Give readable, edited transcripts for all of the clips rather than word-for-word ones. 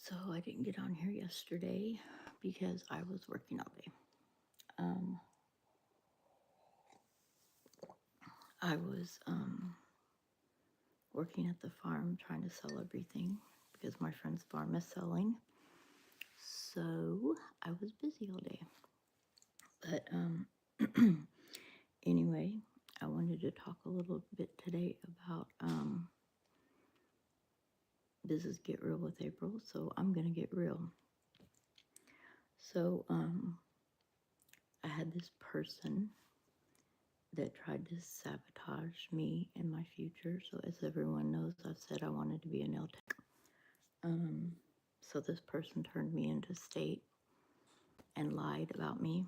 So I didn't get on here yesterday because I was working all day. Um, I was working at the farm trying to sell everything because my friend's farm is selling. So I was busy all day. But anyway, I wanted to talk a little bit today about this is Get Real with April. So I'm going to get real. So I had this person that tried to sabotage me and my future. So as everyone knows, I've said I wanted to be a nail tech. So this person turned me into state and lied about me.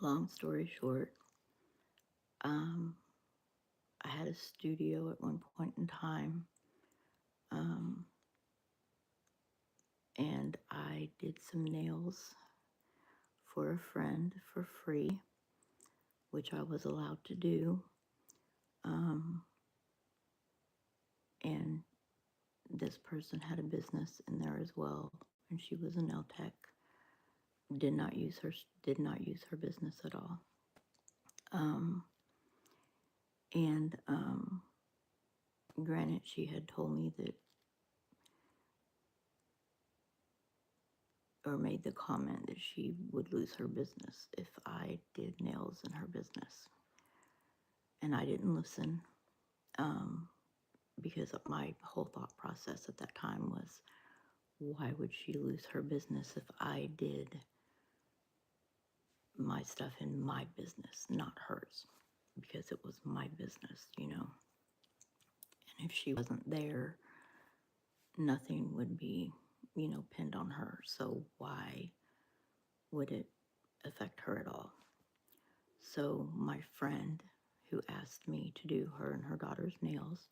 Long story short, um, I had a studio at one point in time, and I did some nails for a friend for free, which I was allowed to do. And this person had a business in there as well, and she was a nail tech. Did not use her business at all. And granted, she had told me that, or made the comment that she would lose her business if I did nails in her business. And I didn't listen because my whole thought process at that time was, why would she lose her business if I did my stuff in my business, not hers? Because it was my business, And if she wasn't there, nothing would be, pinned on her. So why would it affect her at all? So my friend who asked me to do her and her daughter's nails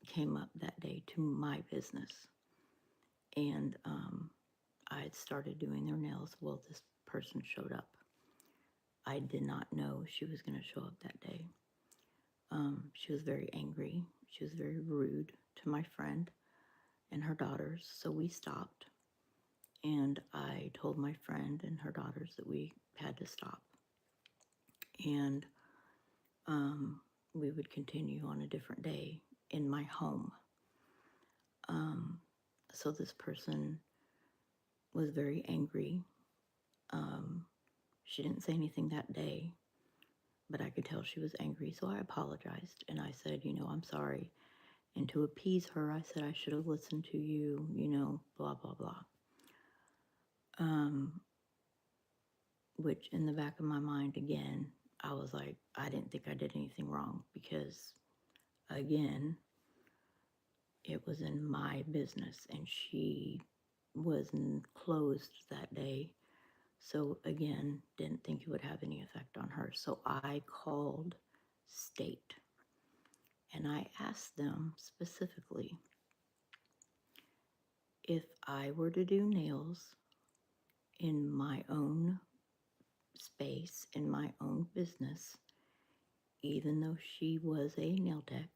came up that day to my business. And I had started doing their nails. Well, this person showed up. I did not know she was going to show up that day. She was very angry. She was very rude to my friend and her daughters. So we stopped. And I told my friend and her daughters that we had to stop. And we would continue on a different day in my home. So this person was very angry. She didn't say anything that day, but I could tell she was angry. So I apologized and I said, I'm sorry. And to appease her, I said I should have listened to you, blah, blah, blah. Which in the back of my mind, again, I was like, I didn't think I did anything wrong because, again, it was in my business and she was closed that day. So again, didn't think it would have any effect on her. So I called state and I asked them specifically, if I were to do nails in my own space, in my own business, even though she was a nail tech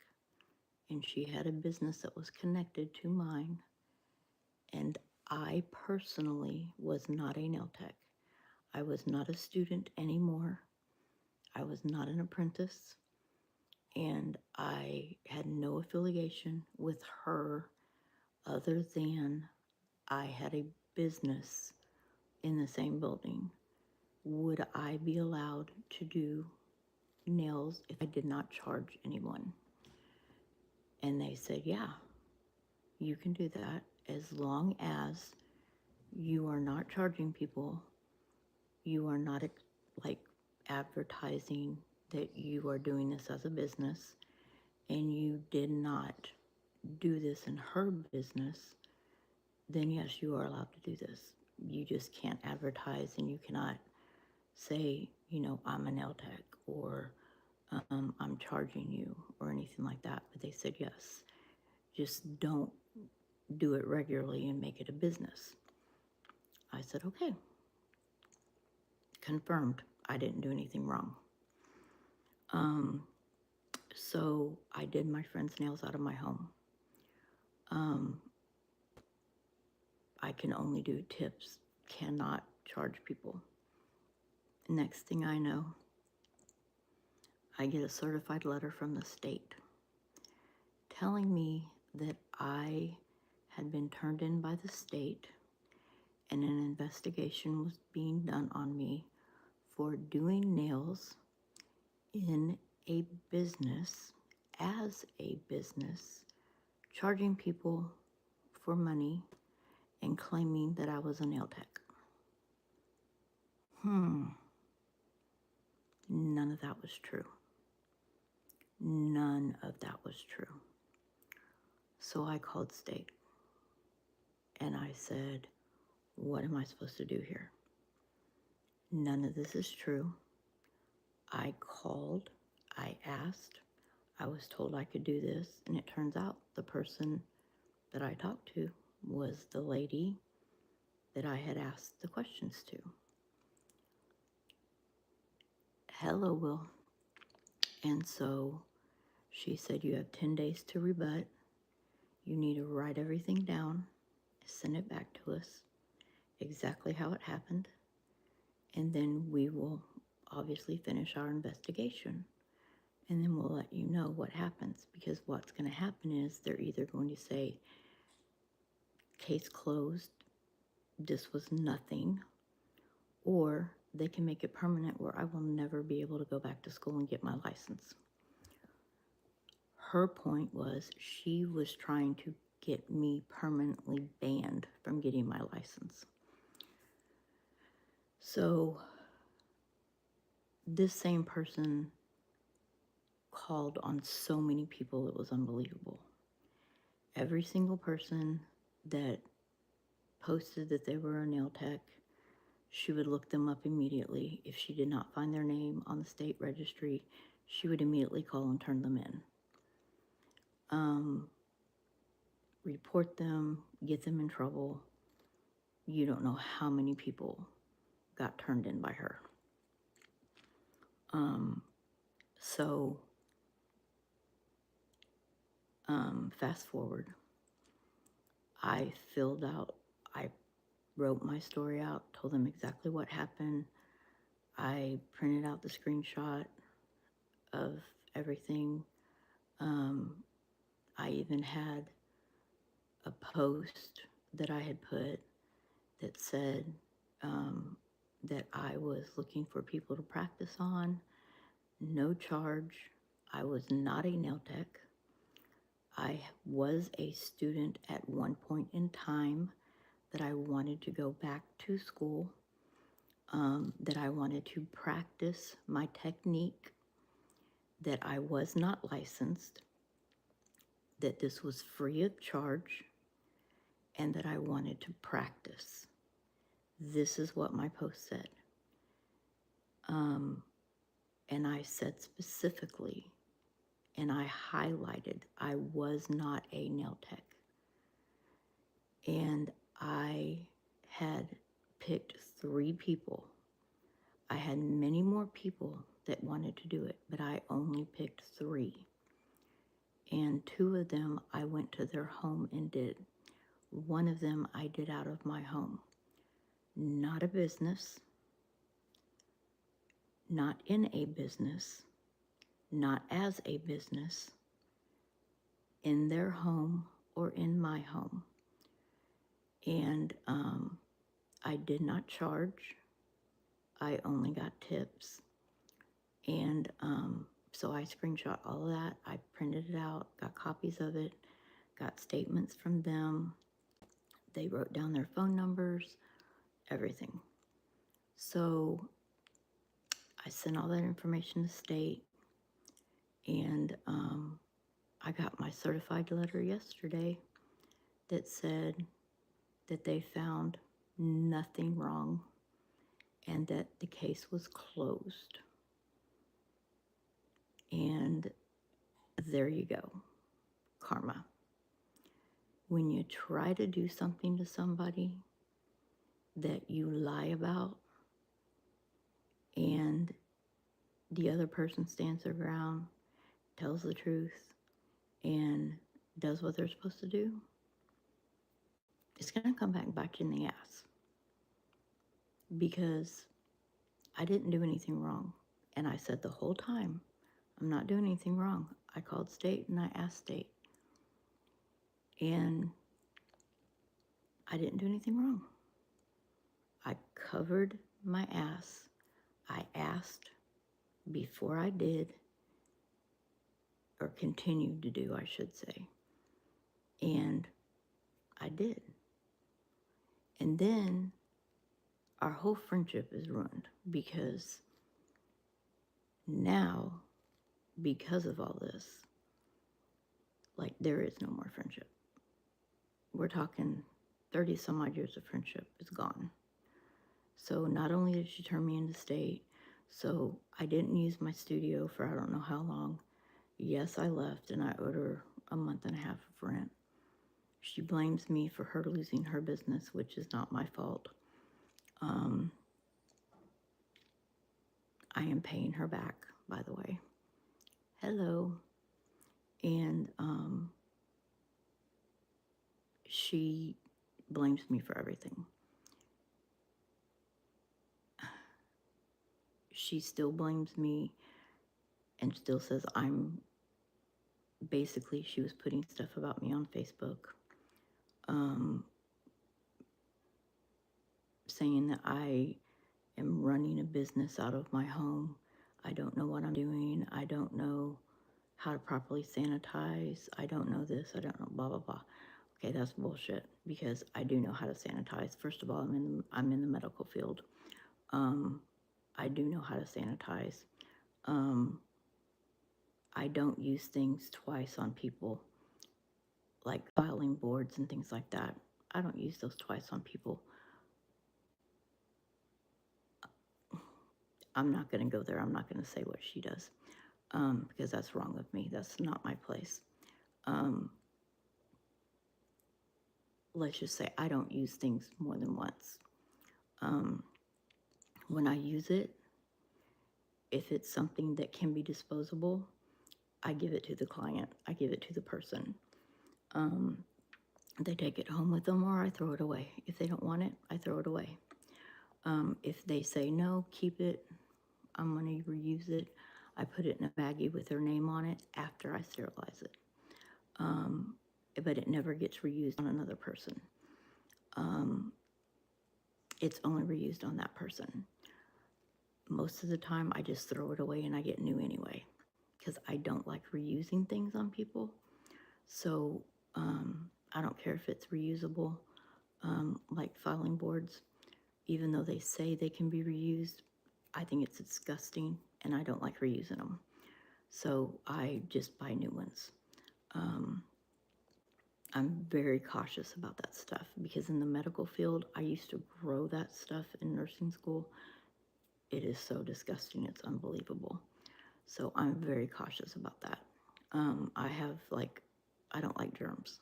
and she had a business that was connected to mine, and I personally was not a nail tech. I was not a student anymore. I was not an apprentice. And I had no affiliation with her other than I had a business in the same building. Would I be allowed to do nails if I did not charge anyone? And they said, yeah, you can do that as long as you are not charging people. You are not like advertising that you are doing this as a business, and you did not do this in her business, then yes, you are allowed to do this. You just can't advertise and you cannot say, I'm a nail tech or I'm charging you or anything like that. But they said, yes, just don't do it regularly and make it a business. I said, okay, confirmed. I didn't do anything wrong. So I did my friend's nails out of my home. I can only do tips, cannot charge people. Next thing I know, I get a certified letter from the state telling me that I had been turned in by the state and an investigation was being done on me for doing nails in a business, as a business, charging people for money and claiming that I was a nail tech. None of that was true. None of that was true. So I called state and I said, what am I supposed to do here? None of this is true. I called, I asked, I was told I could do this, and it turns out the person that I talked to was the lady that I had asked the questions to. Hello, Will. And so she said, you have 10 days to rebut. You need to write everything down, send it back to us, exactly how it happened, and then we will obviously finish our investigation. And then we'll let you know what happens, because what's going to happen is they're either going to say, case closed, this was nothing, or they can make it permanent where I will never be able to go back to school and get my license. Her point was she was trying to get me permanently banned from getting my license. So this same person called on so many people, it was unbelievable. Every single person that posted that they were a nail tech, she would look them up immediately. If she did not find their name on the state registry, she would immediately call and turn them in. Report them, get them in trouble. You don't know how many people got turned in by her. So fast forward, I wrote my story out, told them exactly what happened. I printed out the screenshot of everything. I even had a post that I had put that said that I was looking for people to practice on, no charge. I was not a nail tech. I was a student at one point in time that I wanted to go back to school, that I wanted to practice my technique, that I was not licensed, that this was free of charge, and that I wanted to practice. This is what my post said. And I said specifically, and I highlighted, I was not a nail tech. And I had picked 3 people. I had many more people that wanted to do it, but I only picked 3. And 2 of them I went to their home and did. One of them I did out of my home. Not a business, not in a business, not as a business, in their home or in my home. And I did not charge. I only got tips. And so I screenshot all of that. I printed it out, got copies of it, got statements from them. They wrote down their phone numbers, everything. So I sent all that information to state, and I got my certified letter yesterday that said that they found nothing wrong and that the case was closed. And there you go, karma. When you try to do something to somebody that you lie about and the other person stands their ground tells the truth, and does what they're supposed to do, it's going to come back and bite you in the ass. Because I didn't do anything wrong. And I said the whole time, I'm not doing anything wrong. I called state and I asked state. And I didn't do anything wrong. I covered my ass. I asked before I did, or continued to do, I should say. And I did. And then our whole friendship is ruined because now, because of all this, like, there is no more friendship. We're talking 30 some odd years of friendship is gone. So not only did she turn me into state, so I didn't use my studio for I don't know how long. Yes, I left and I owed her a month and a half of rent. She blames me for her losing her business, which is not my fault. I am paying her back, by the way. Hello. And she blames me for everything. She still blames me and still says basically, she was putting stuff about me on Facebook, saying that I am running a business out of my home. I don't know what I'm doing. I don't know how to properly sanitize. I don't know this. I don't know blah, blah, blah. Okay, that's bullshit because I do know how to sanitize. First of all, I'm in the medical field. I do know how to sanitize. I don't use things twice on people, like filing boards and things like that. I don't use those twice on people. I'm not going to go there. I'm not going to say what she does because that's wrong of me. That's not my place. Let's just say I don't use things more than once. When I use it, if it's something that can be disposable, I give it to the client. I give it to the person. They take it home with them or I throw it away. If they don't want it, I throw it away. If they say, no, keep it, I'm going to reuse it, I put it in a baggie with their name on it after I sterilize it. But it never gets reused on another person. It's only reused on that person. Most of the time, I just throw it away and I get new anyway because I don't like reusing things on people. So I don't care if it's reusable, like filing boards. Even though they say they can be reused, I think it's disgusting and I don't like reusing them. So I just buy new ones. I'm very cautious about that stuff because in the medical field, I used to grow that stuff in nursing school. It is so disgusting, it's unbelievable. So I'm very cautious about that. I don't like germs.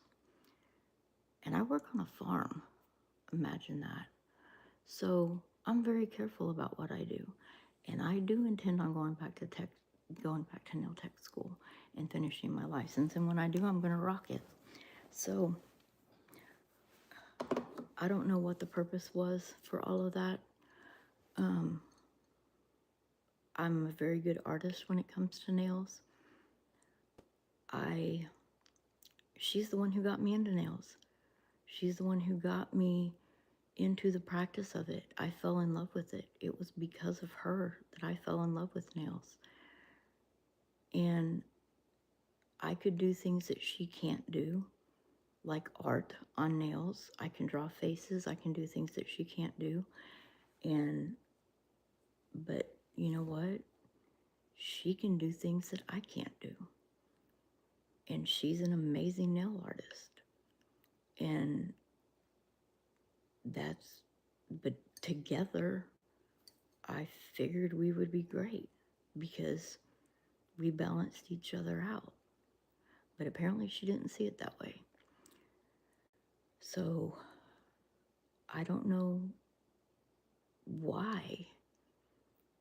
And I work on a farm, imagine that. So I'm very careful about what I do. And I do intend on going back to nail tech school and finishing my license. And when I do, I'm going to rock it. So I don't know what the purpose was for all of that. I'm a very good artist when it comes to nails. She's the one who got me into nails. She's the one who got me into the practice of it. I fell in love with it. It was because of her that I fell in love with nails. And I could do things that she can't do, like art on nails. I can draw faces. I can do things that she can't do. But you know what? She can do things that I can't do. And she's an amazing nail artist. And but together, I figured we would be great because we balanced each other out. But apparently she didn't see it that way. So I don't know why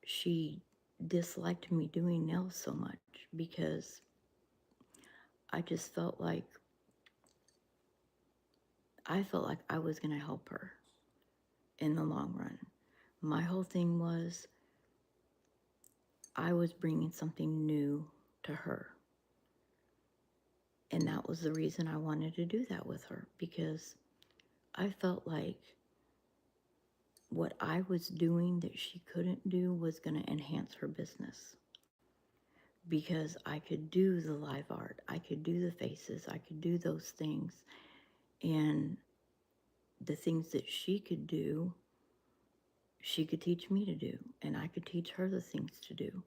she disliked me doing nails so much because I just felt like I was going to help her in the long run. My whole thing was I was bringing something new to her. And that was the reason I wanted to do that with her, because I felt like what I was doing that she couldn't do was going to enhance her business. Because I could do the live art, I could do the faces, I could do those things. And the things that she could do, she could teach me to do, and I could teach her the things to do.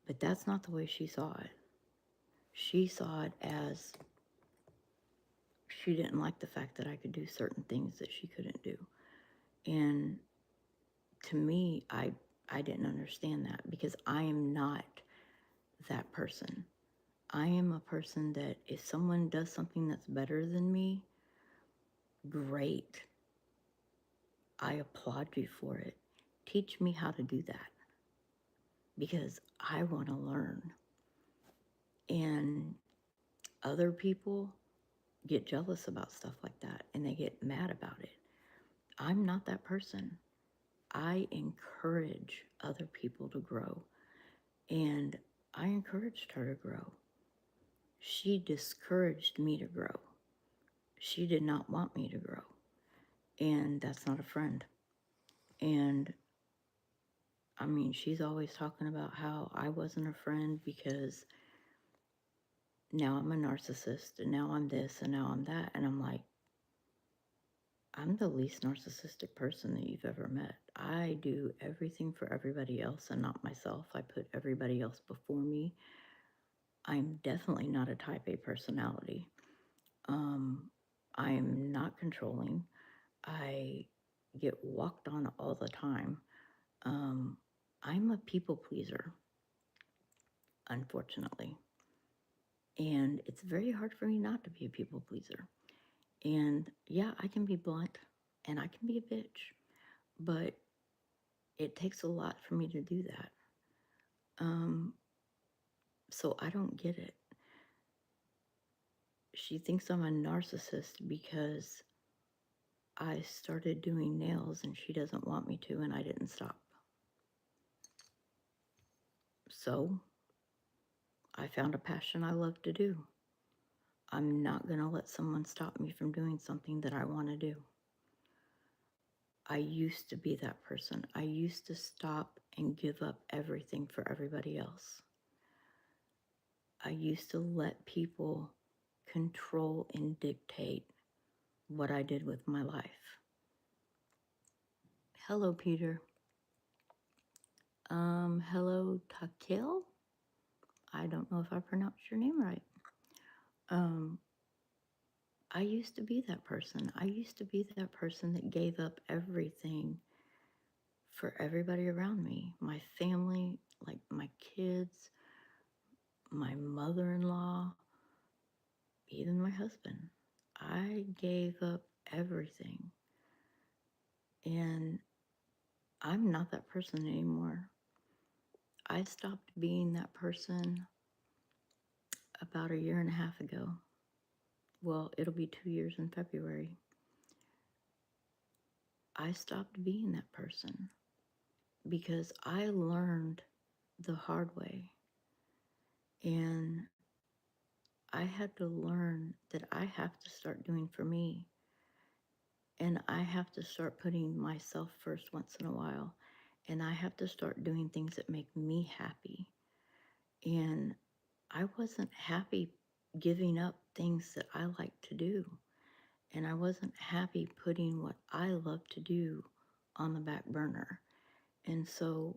But that's not the way she saw it. She saw it as she didn't like the fact that I could do certain things that she couldn't do. And to me, I didn't understand that, because I am not that person. I am a person that if someone does something that's better than me, great. I applaud you for it. Teach me how to do that, because I want to learn. And other people get jealous about stuff like that and they get mad about it. I'm not that person. I encourage other people to grow, and I encouraged her to grow. She discouraged me to grow. She did not want me to grow, and that's not a friend. And I mean, she's always talking about how I wasn't a friend because now I'm a narcissist, and now I'm this, and now I'm that. And I'm like, I'm the least narcissistic person that you've ever met. I do everything for everybody else and not myself. I put everybody else before me. I'm definitely not a type A personality. I am not controlling. I get walked on all the time. I'm a people pleaser, unfortunately. And it's very hard for me not to be a people pleaser. And yeah, I can be blunt and I can be a bitch, but it takes a lot for me to do that. So I don't get it. She thinks I'm a narcissist because I started doing nails and she doesn't want me to, and I didn't stop. So I found a passion I love to do. I'm not going to let someone stop me from doing something that I want to do. I used to be that person. I used to stop and give up everything for everybody else. I used to let people control and dictate what I did with my life. Hello, Peter. Hello, Takil. I don't know if I pronounced your name right. I used to be that person. I used to be that person that gave up everything for everybody around me. My family, like my kids, my mother-in-law, even my husband. I gave up everything. And I'm not that person anymore. I stopped being that person about a year and a half ago. Well, it'll be 2 years in February. I stopped being that person because I learned the hard way. And I had to learn that I have to start doing for me. And I have to start putting myself first once in a while. And I have to start doing things that make me happy. And I wasn't happy giving up things that I like to do. And I wasn't happy putting what I love to do on the back burner. And so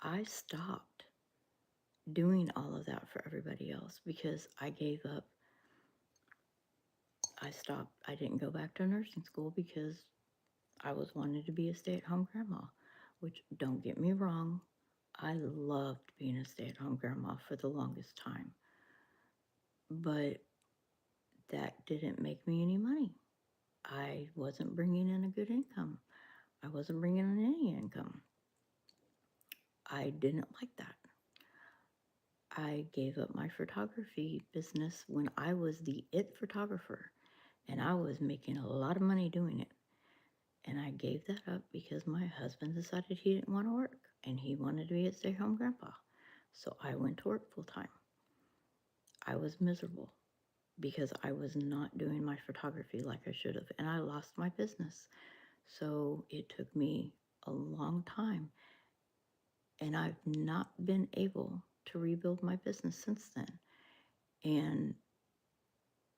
I stopped doing all of that for everybody else because I gave up. I stopped. I didn't go back to nursing school because I was wanting to be a stay-at-home grandma, which, don't get me wrong, I loved being a stay-at-home grandma for the longest time. But that didn't make me any money. I wasn't bringing in a good income. I wasn't bringing in any income. I didn't like that. I gave up my photography business when I was the it photographer and I was making a lot of money doing it. And I gave that up because my husband decided he didn't want to work and he wanted to be a stay home grandpa. So I went to work full time. I was miserable because I was not doing my photography like I should have, and I lost my business. So it took me a long time, and I've not been able to rebuild my business since then. And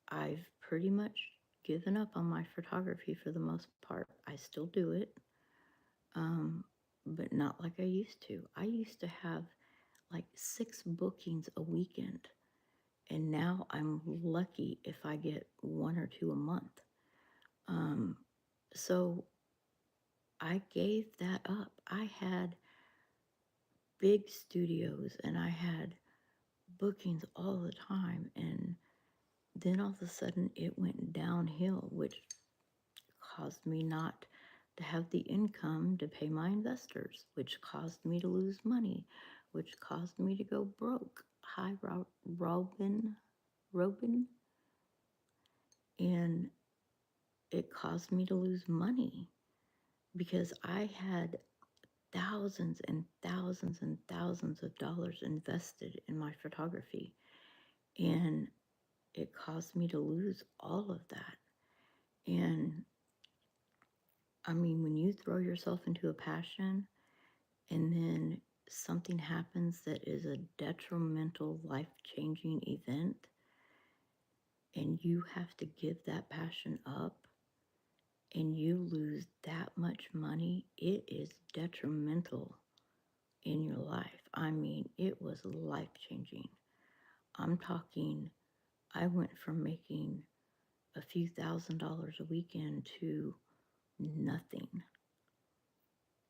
I've pretty much given up on my photography for the most part. I still do it, um, but not like I used to. I used to have like 6 bookings a weekend, and now I'm lucky if I get 1 or 2 a month. Um, so I gave that up. I had big studios and I had bookings all the time, and then all of a sudden it went downhill, which caused me not to have the income to pay my investors, which caused me to lose money, which caused me to go broke. Hi, Robin. And it caused me to lose money because I had thousands and thousands and thousands of dollars invested in my photography. And it caused me to lose all of that. And I mean, when you throw yourself into a passion and then something happens that is a detrimental, life changing event, and you have to give that passion up and you lose that much money, it is detrimental in your life. I mean, it was life changing. I'm talking, I went from making a few $1,000s a weekend to nothing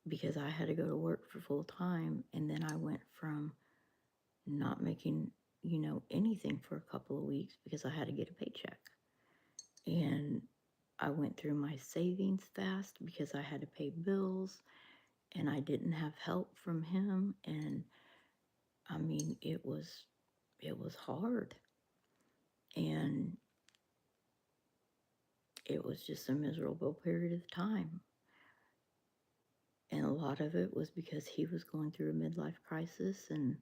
because I had to go to work for full time. And then I went from not making, anything for a couple of weeks because I had to get a paycheck. And I went through my savings fast because I had to pay bills and I didn't have help from him. And I mean, it was hard. And it was just a miserable period of time. And a lot of it was because he was going through a midlife crisis. And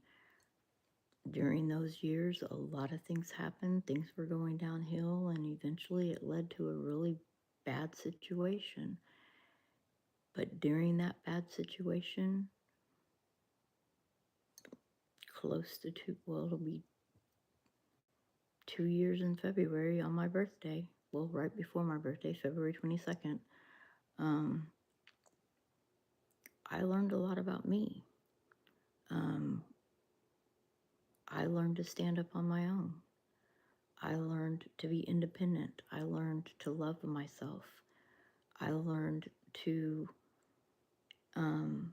during those years, a lot of things happened. Things were going downhill. And eventually it led to a really bad situation. But during that bad situation, close to it'll be 2 years in February on my birthday. Well, right before my birthday, February 22nd. Um, I learned a lot about me. Um, I learned to stand up on my own. I learned to be independent. I learned to love myself. I learned to, um,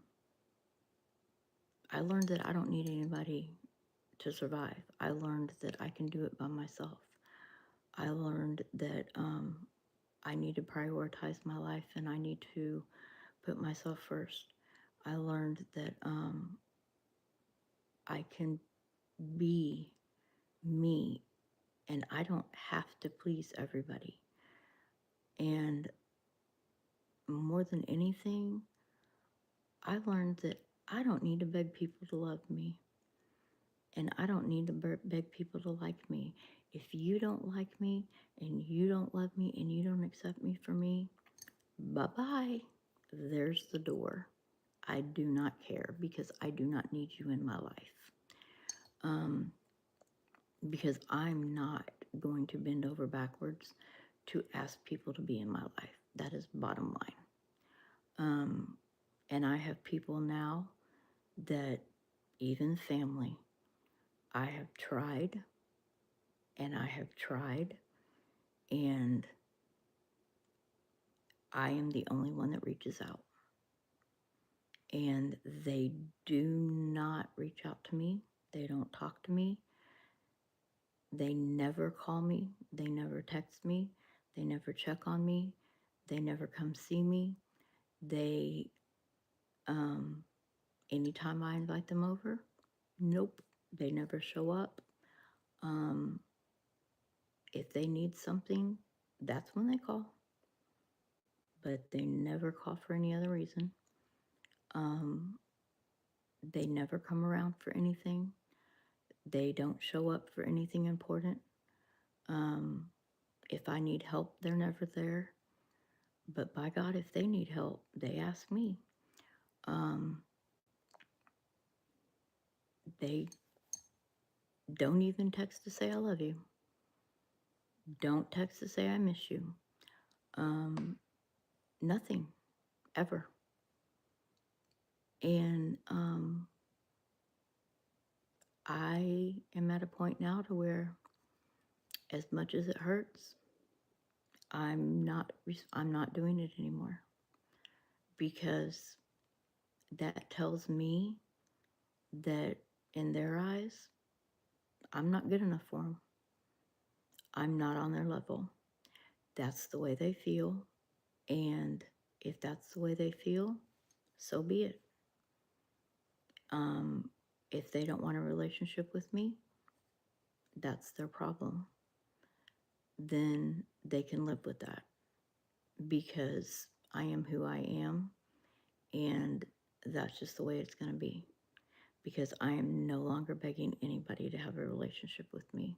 I learned that I don't need anybody to survive. I learned that I can do it by myself. I learned that I need to prioritize my life and I need to put myself first. I learned that I can be me and I don't have to please everybody. And more than anything, I learned that I don't need to beg people to love me. And I don't need to beg people to like me. If you don't like me and you don't love me and you don't accept me for me, bye-bye. There's the door. I do not care because I do not need you in my life. Because I'm not going to bend over backwards to ask people to be in my life. That is bottom line. And I have people now that, even family, I have tried and I have tried, and I am the only one that reaches out. And they do not reach out to me. They don't talk to me. They never call me. They never text me. They never check on me. They never come see me. They, anytime I invite them over, nope. They never show up. Um, if they need something, that's when they call, but they never call for any other reason. Um, they never come around for anything. They don't show up for anything important. Um, if I need help, they're never there. But by God, if they need help, they ask me. Um, they don't even text to say I love you. Don't text to say I miss you. Um, nothing ever. And I am at a point now to where, as much as it hurts, I'm not doing it anymore, because that tells me that in their eyes, I'm not good enough for them. I'm not on their level. That's the way they feel. And if that's the way they feel, so be it. Um, if they don't want a relationship with me, that's their problem. Then they can live with that, because I am who I am, and that's just the way it's going to be. Because I am no longer begging anybody to have a relationship with me.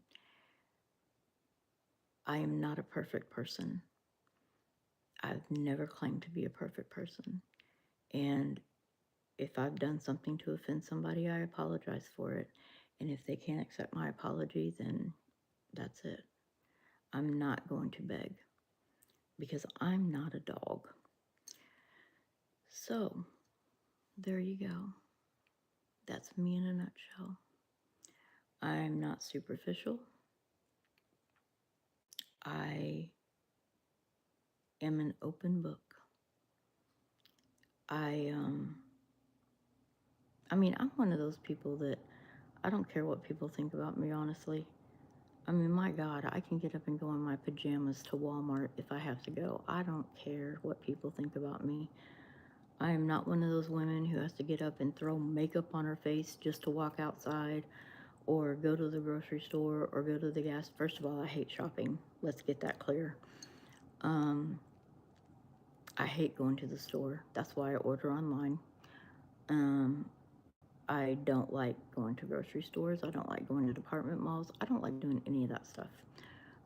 I am not a perfect person. I've never claimed to be a perfect person. And if I've done something to offend somebody, I apologize for it. And if they can't accept my apology, then that's it. I'm not going to beg, because I'm not a dog. So, there you go. That's me in a nutshell. I'm not superficial. I am an open book. I I'm one of those people that I don't care what people think about me, honestly. My God, I can get up and go in my pajamas to Walmart if I have to go. I don't care what people think about me. I am not one of those women who has to get up and throw makeup on her face just to walk outside or go to the grocery store or go to the gas. First of all, I hate shopping. Let's get that clear. Um, I hate going to the store. That's why I order online. Um, I don't like going to grocery stores. I don't like going to department malls. I don't like doing any of that stuff.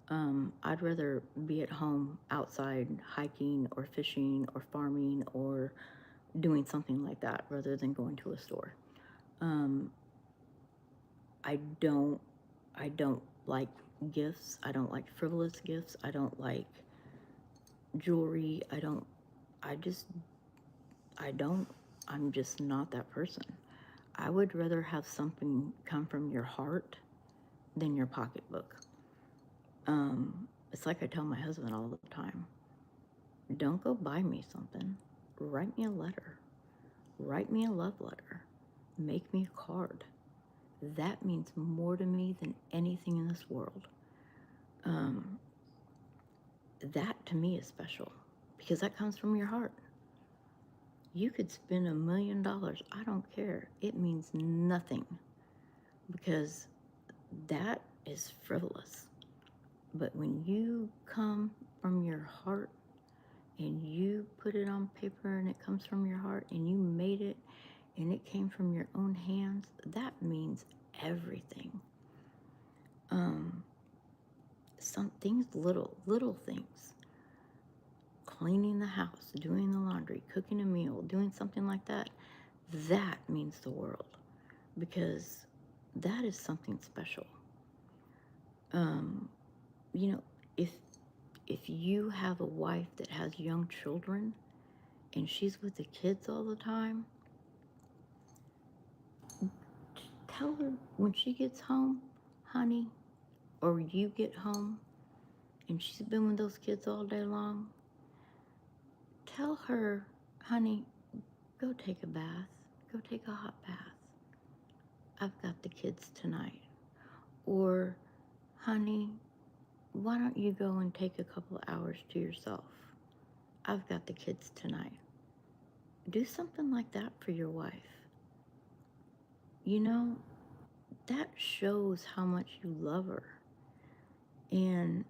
I'd rather be at home outside hiking or fishing or farming or doing something like that rather than going to a store. Um, I don't I don't like gifts. I don't like frivolous gifts. I don't like jewelry. I just I don't I'm just not that person. I would rather have something come from your heart than your pocketbook. It's like I tell my husband all the time, don't go buy me something. Write me a letter. Write me a love letter. Make me a card. That means more to me than anything in this world. Um, that to me is special, because that comes from your heart. You could spend $1,000,000. I don't care. It means nothing, because that is frivolous. But when you come from your heart and you put it on paper and it comes from your heart and you made it and it came from your own hands, that means everything. Some things, little things. Cleaning the house, doing the laundry, cooking a meal, doing something like that, that means the world, because that is something special. Um, you know, if you have a wife that has young children and she's with the kids all the time, tell her when she gets home, honey, or you get home and she's been with those kids all day long, tell her, honey, go take a bath. Go take a hot bath. I've got the kids tonight. Or, honey, why don't you go and take a couple of hours to yourself? I've got the kids tonight. Do something like that for your wife. You know, that shows how much you love her. And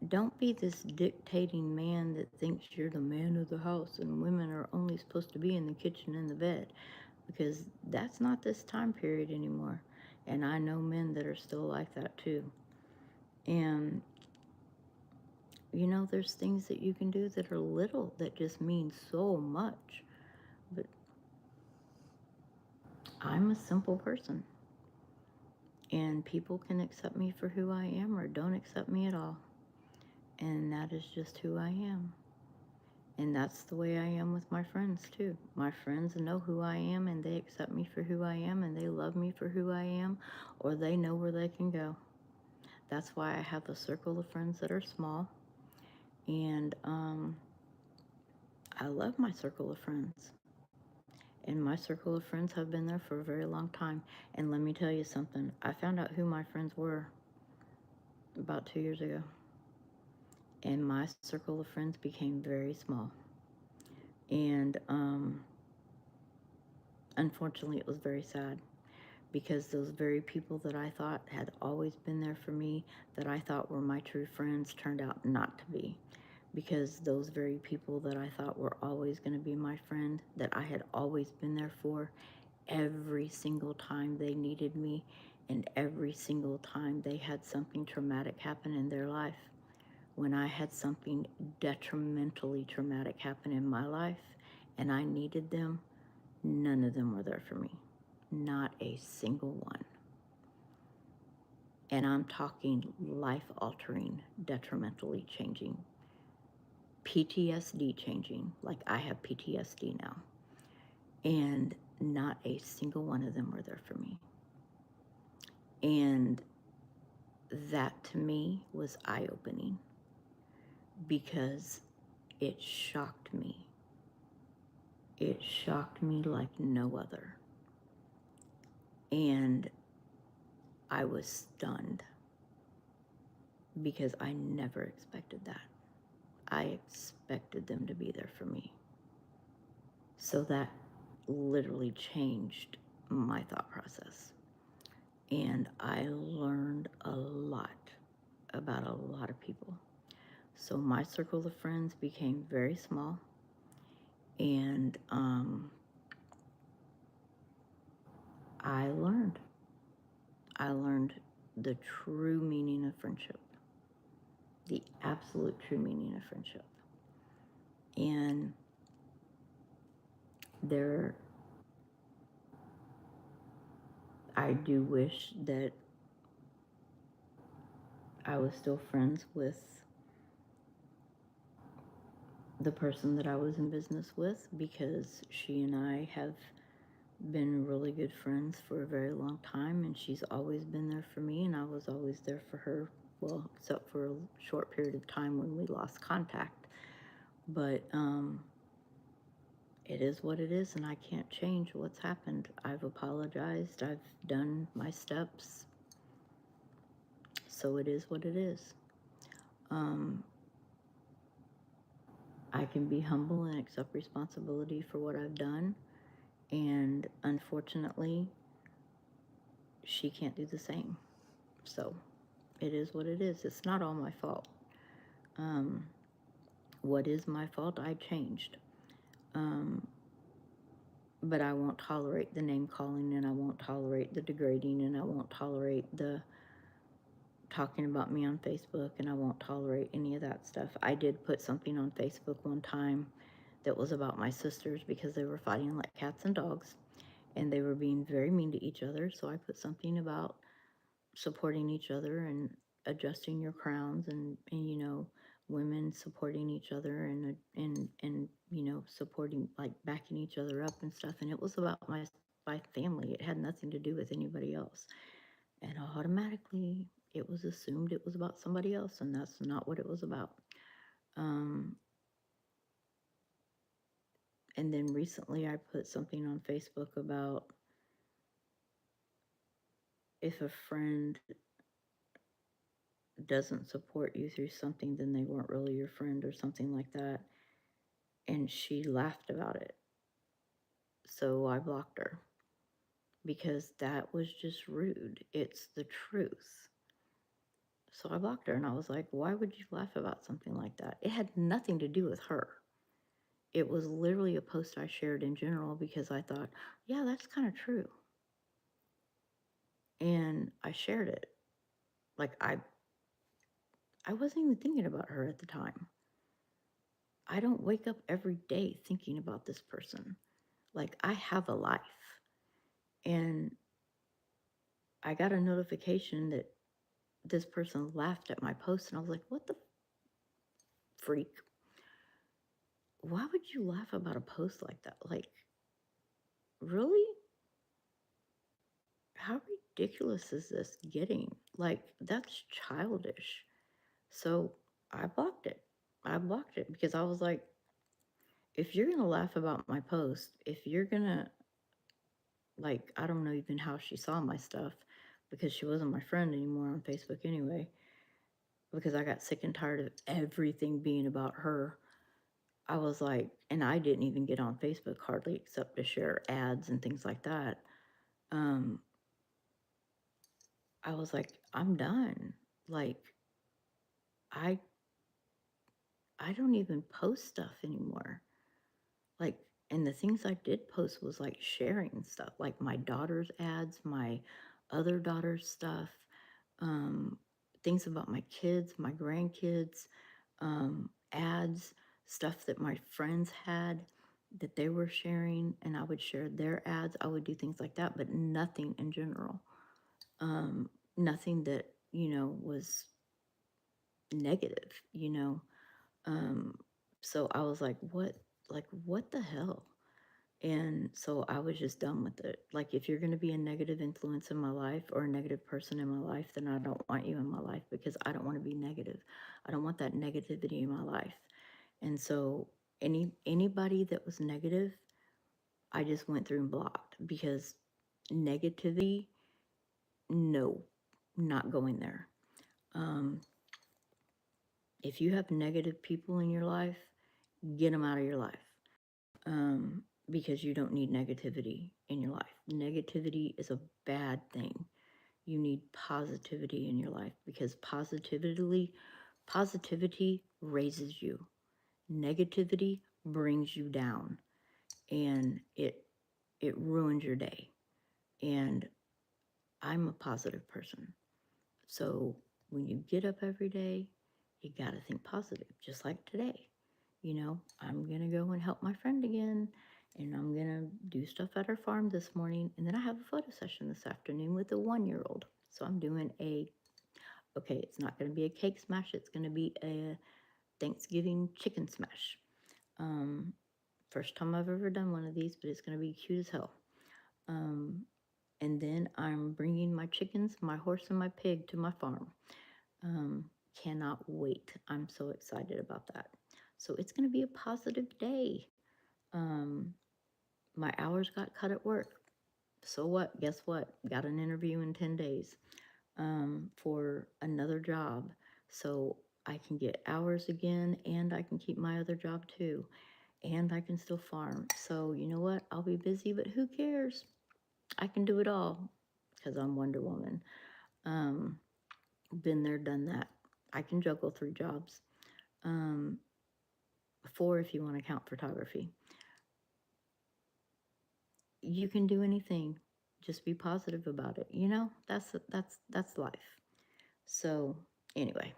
don't be this dictating man that thinks you're the man of the house and women are only supposed to be in the kitchen and the bed, because that's not this time period anymore. And I know men that are still like that too. And there's things that you can do that are little that just mean so much. But I'm a simple person, and people can accept me for who I am or don't accept me at all. And that is just who I am. And that's the way I am with my friends too. My friends know who I am and they accept me for who I am and they love me for who I am, or they know where they can go. That's why I have a circle of friends that are small. And I love my circle of friends. And my circle of friends have been there for a very long time. And let me tell you something. I found out who my friends were about 2 years ago. And my circle of friends became very small. And unfortunately, it was very sad, because those very people that I thought had always been there for me, that I thought were my true friends, turned out not to be. Because those very people that I thought were always going to be my friend, that I had always been there for, every single time they needed me, and every single time they had something traumatic happen in their life, when I had something detrimentally traumatic happen in my life and I needed them, none of them were there for me. Not a single one. And I'm talking life-altering, detrimentally changing, PTSD changing, like I have PTSD now. And not a single one of them were there for me. And that to me was eye-opening, because it shocked me. It shocked me like no other. And I was stunned, because I never expected that. I expected them to be there for me. So that literally changed my thought process. And I learned a lot about a lot of people. So my circle of friends became very small. And I learned. I learned the true meaning of friendship. The absolute true meaning of friendship. And I do wish that I was still friends with the person that I was in business with, because she and I have been really good friends for a very long time, and she's always been there for me, and I was always there for her, well, except for a short period of time when we lost contact. But it is what it is, and I can't change what's happened. I've apologized. I've done my steps. So it is what it is. I can be humble and accept responsibility for what I've done. And unfortunately, she can't do the same. So it is what it is. It's not all my fault. What is my fault? I changed. But I won't tolerate the name calling, and I won't tolerate the degrading, and I won't tolerate the talking about me on Facebook, and I won't tolerate any of that stuff. I did put something on Facebook one time that was about my sisters, because they were fighting like cats and dogs, and they were being very mean to each other. So I put something about supporting each other and adjusting your crowns, and women supporting each other, and supporting, like, backing each other up and stuff. And it was about my family. It had nothing to do with anybody else. And automatically it was assumed it was about somebody else, and that's not what it was about. And then recently I put something on Facebook about, if a friend doesn't support you through something, then they weren't really your friend, or something like that. And she laughed about it. So I blocked her, because that was just rude. It's the truth. So I blocked her and I was like, why would you laugh about something like that? It had nothing to do with her. It was literally a post I shared in general because I thought, yeah, that's kind of true. And I shared it. Like I wasn't even thinking about her at the time. I don't wake up every day thinking about this person. Like I have a life. And I got a notification that this person laughed at my post and I was like, what the freak? Why would you laugh about a post like that? Like, really? How ridiculous is this getting? Like, that's childish. So I blocked it. I blocked it because I was like, if you're going to laugh about my post, if you're going to, like, I don't know even how she saw my stuff because she wasn't my friend anymore on Facebook anyway, because I got sick and tired of everything being about her. I was like, and I didn't even get on Facebook hardly except to share ads and things like that. Um, I was like, I'm done. Like, I I don't even post stuff anymore. Like, and the things I did post was like sharing stuff, like my daughter's ads, my other daughter's stuff, um, things about my kids, my grandkids, ads, stuff that my friends had that they were sharing, and I would share their ads. I would do things like that, but nothing in general. Nothing that, was negative, Um, so I was like, what the hell? And so I was just done with it. Like, if you're going to be a negative influence in my life or a negative person in my life, then I don't want you in my life because I don't want to be negative. I don't want that negativity in my life. And so anybody that was negative, I just went through and blocked because negativity, no, not going there. Um, if you have negative people in your life, get them out of your life. Because you don't need negativity in your life. Negativity is a bad thing. You need positivity in your life because positivity raises you. Negativity brings you down and it ruins your day. And I'm a positive person. So when you get up every day, you got to think positive, just like today. I'm going to go and help my friend again, and I'm going to do stuff at her farm this morning. And then I have a photo session this afternoon with a 1-year-old. So I'm doing okay, it's not going to be a cake smash, it's going to be a Thanksgiving chicken smash. First time I've ever done one of these, but it's going to be cute as hell. And then I'm bringing my chickens, my horse, and my pig to my farm. Um, Cannot wait. I'm so excited about that. So it's going to be a positive day. My hours got cut at work. So what? Guess what? Got an interview in 10 days for another job. So I can get hours again and I can keep my other job too. And I can still farm. So you know what? I'll be busy, but who cares? I can do it all because I'm Wonder Woman. Been there, done that. I can juggle 3 jobs. 4 if you want to count photography. You can do anything. Just be positive about it. That's life. So anyway,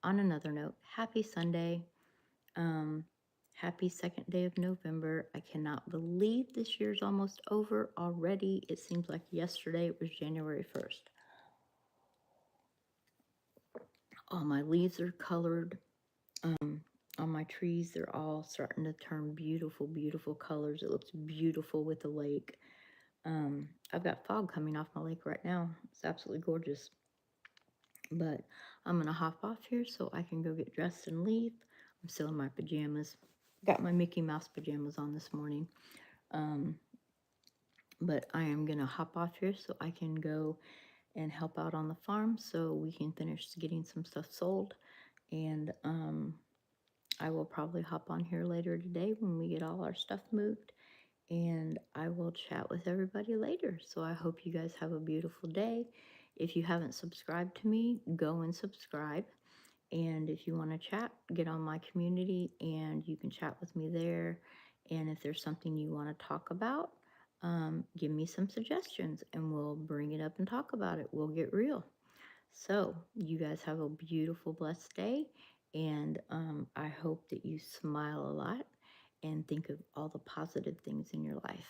on another note, happy Sunday. Um, Happy second day of November. I cannot believe this year's almost over already. It seems like yesterday it was January 1st. All my leaves are colored. On my trees, they're all starting to turn beautiful, beautiful colors. It looks beautiful with the lake. I've got fog coming off my lake right now. It's absolutely gorgeous. But I'm going to hop off here so I can go get dressed and leave. I'm still in my pajamas. Got my Mickey Mouse pajamas on this morning. But I am going to hop off here so I can go and help out on the farm so we can finish getting some stuff sold. And I will probably hop on here later today when we get all our stuff moved and I will chat with everybody later. So I hope you guys have a beautiful day. If you haven't subscribed to me, go and subscribe. And if you want to chat, get on my community and you can chat with me there. And if there's something you want to talk about, give me some suggestions and we'll bring it up and talk about it. We'll get real. So, you guys have a beautiful, blessed day. And I hope that you smile a lot and think of all the positive things in your life.